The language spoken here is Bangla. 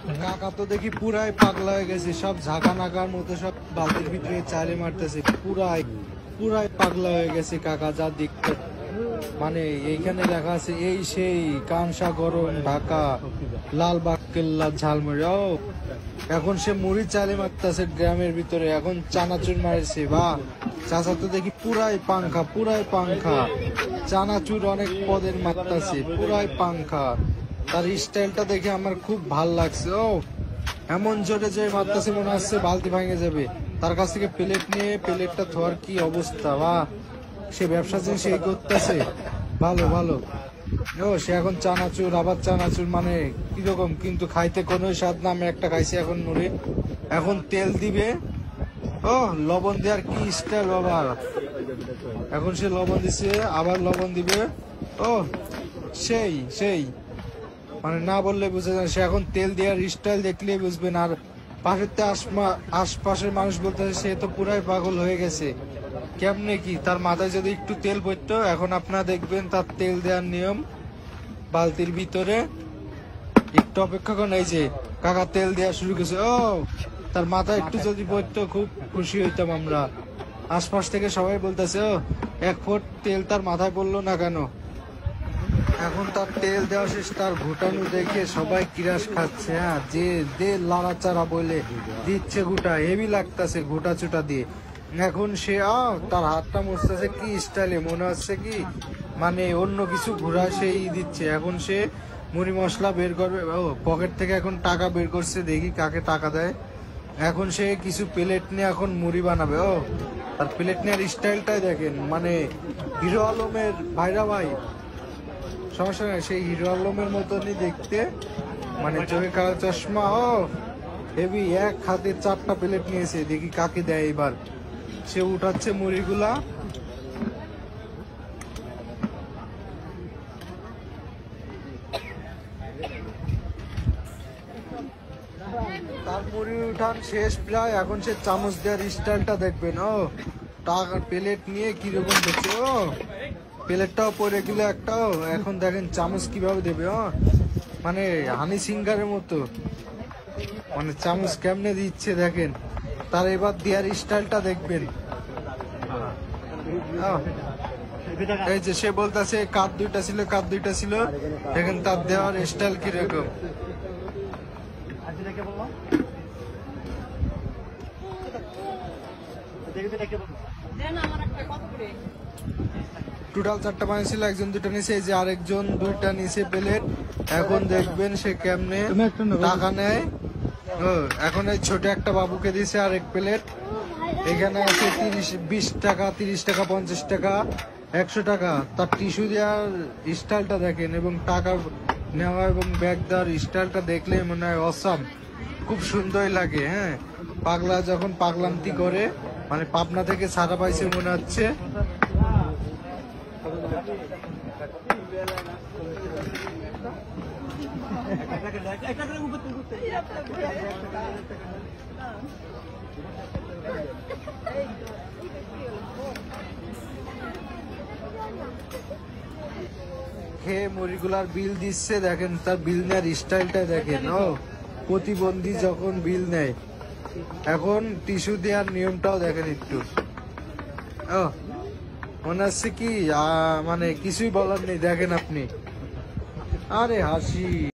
কাকা তো দেখি পুরাই পাগলা হয়ে গেছে, সব ঝাঁকা নাকার মতো সব বালতির ভিতরে চালে মারতেছে, পুরাই পুরাই পাগলা হয়ে গেছে কাকা, যা দেখতে। মানে এইখানে লেখা আছে এই সেই কানসা গরম ঢাকা লালবাগ কেল্লা ঝালমুড়ি। ও এখন সে মুড়ি চালে মারতেছে গ্রামের ভিতরে, এখন চানাচুর মারেছে। বা চাচা তো দেখি পুরাই পাংখা, পুরাই পাংখা, চানাচুর অনেক পদের মারতেছে, পুরাই পাংখা। তার স্টাইলটা দেখে আমার খুব ভাল লাগছে। ও এমন জোরে যে মারতেছে মনে হচ্ছে বালতি ভাঙে যাবে। তার কাছ থেকে প্লেট নিয়ে প্লেটটা ধোয়ার কি অবস্থা! বা সে ব্যবসা যে সেই করতেছে, ভালো ভালো। ও সে এখন চানাচুর, আবার চানাচুর, মানে কিরকম কিন্তু খাইতে কোনো স্বাদ না। আমি একটা খাইছি এখন মুড়ি, এখন তেল দিবে। ও লবণ দেওয়ার কি স্টাইল বাবা! এখন সে লবণ দিছে, আবার লবণ দিবে। ও সেই সেই, মানে না বললে বুঝে যান। সে এখন তেল দেওয়ার স্টাইল দেখলেই বুঝবেন। আর পাশের আশপাশের মানুষ বলতেছে সে তো পুরাই পাগল হয়ে গেছে। কেমনে কি তার মাথায় যদি একটু তেল পড়তো! এখন আপনারা দেখবেন তার তেল দেওয়ার নিয়ম বালতির ভিতরে। একটু অপেক্ষা করেন, এই যে কাকা তেল দেওয়া শুরু করেছে। ও তার মাথায় একটু যদি পড়তো খুব খুশি হইতাম আমরা। আশপাশ থেকে সবাই বলতেছে ও এক ফুট তেল তার মাথায় পড়লো না কেন। এখন তার তেল দেওয়া শেষ, তার ঘুটানো দেখে সবাই কিরাস খাচ্ছে। হ্যাঁ, যে দে লাড়াচাড়া বলে দিচ্ছে, ঘুটা হেভি লাগতেছে ঘুটা চুটা দিয়ে। এখন সে তার হাতটা মুছতেছে কি স্টাইলে, মনে হচ্ছে কি মানে অন্য কিছু ঘোরা সেই দিচ্ছে। এখন সে মুড়ি মশলা বের করবে। ও পকেট থেকে এখন টাকা বের করছে, দেখি কাকে টাকা দেয়। এখন সে কিছু প্লেট নিয়ে এখন মুড়ি বানাবে। ও তার প্লেট নেওয়ার স্টাইলটাই দেখেন, মানে হিরো আলমের ভাইরা ভাই, সমস্যা নাই, সেই হিরো আলমের মতনই দেখতে, মানে চোখে কালো চশমা। ও হেভি, এক হাতে 4টা প্লেট নিয়েছে, দেখি কাকে দেয় এবার। সে উঠাচ্ছে মুড়িগুলা। তার মুড়ি উঠান শেষ প্রায়, এখন সে চামচ দেওয়ার স্টাইলটা দেখবেন। ও টাকার প্লেট নিয়ে কিরকম দেখছে। ও প্লেটটাও পরে গেল একটাও, এখন দেখেন চামচ কিভাবে দেবে। মানে হানি সিঙ্গারের মতো, মানে চামচ কেমনে দিচ্ছে দেখেন। তার এবার দেওয়ার স্টাইলটা দেখবেন। এই যে সে বলতেছে কাপ দুইটা ছিল, কাপ দুইটা ছিল, দেখেন তার দেওয়ার স্টাইল কিরকম। টোটাল 4টা বানিয়েছিল, একজন 2টা নিচে, এই যে আরেকজন 2টা নিচে প্লেট। এখন দেখবেন সে কেমনে টাকা নেয়। এখন এই ছোট একটা বাবুকে দিছে আরেক প্লেট। এখানে আছে 20 টাকা, 30 টাকা, 50 টাকা, 100 টাকা। তার টিস্যু দেওয়ার স্টাইলটা দেখেন, এবং টাকা নেওয়া এবং ব্যাগ দেওয়ার স্টাইলটা দেখলে মনে হয় অসাম, খুব সুন্দর লাগে। হ্যাঁ, পাগলা যখন পাগলান্তি করে, মানে পাবনা থেকে ছাড়া পাইছে মনে হচ্ছে। খেয়ে মুড়িগুলার বিল দিচ্ছে, দেখেন তার বিল নেওয়ার স্টাইলটা দেখেন। ও প্রতিবন্ধী যখন বিল নেয়, এখন টিস্যু দেওয়ার নিয়মটাও দেখেন একটু। ও মনে হচ্ছে কি মানে কিছুই বলার নেই, দেখেন আপনি। আরে হাসি।